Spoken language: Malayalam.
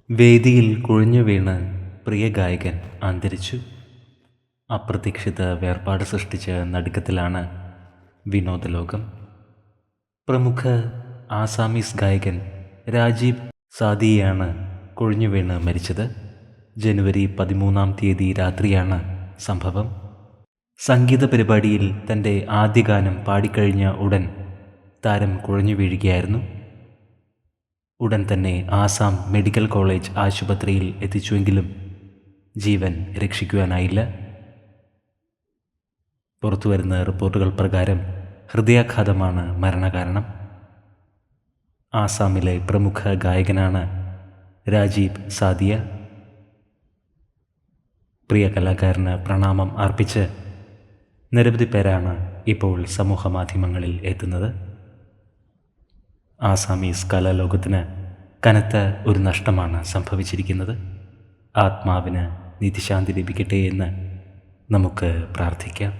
വേദിയിൽ കുഴഞ്ഞു വീണ് പ്രിയ ഗായകൻ അന്തരിച്ചു. അപ്രതീക്ഷിത വേർപാട് സൃഷ്ടിച്ച നടുക്കത്തിലാണ് വിനോദലോകം. പ്രമുഖ ആസാമീസ് ഗായകൻ രാജീവ് സാദിയയാണ് കുഴഞ്ഞു വീണ് മരിച്ചത്. ജനുവരി 13 രാത്രിയാണ് സംഭവം. സംഗീത പരിപാടിയിൽ തൻ്റെ ആദ്യ ഗാനം പാടിക്കഴിഞ്ഞ ഉടൻ താരം കുഴഞ്ഞു വീഴുകയായിരുന്നു. ഉടൻ തന്നെ ആസാം മെഡിക്കൽ കോളേജ് ആശുപത്രിയിൽ എത്തിച്ചുവെങ്കിലും ജീവൻ രക്ഷിക്കുവാനായില്ല. പുറത്തുവരുന്ന റിപ്പോർട്ടുകൾ പ്രകാരം ഹൃദയാഘാതമാണ് മരണകാരണം. ആസാമിലെ പ്രമുഖ ഗായകനാണ് രാജീവ് സാദിയ. പ്രിയ കലാകാരന് പ്രണാമം അർപ്പിച്ച് നിരവധി പേരാണ് ഇപ്പോൾ സമൂഹ മാധ്യമങ്ങളിൽ എത്തുന്നത്. ആസാമീസ് കലാലോകത്തിന് കനത്ത ഒരു നഷ്ടമാണ് സംഭവിച്ചിരിക്കുന്നത്. ആത്മാവിന് നിത്യശാന്തി ലഭിക്കട്ടെ എന്ന് നമുക്ക് പ്രാർത്ഥിക്കാം.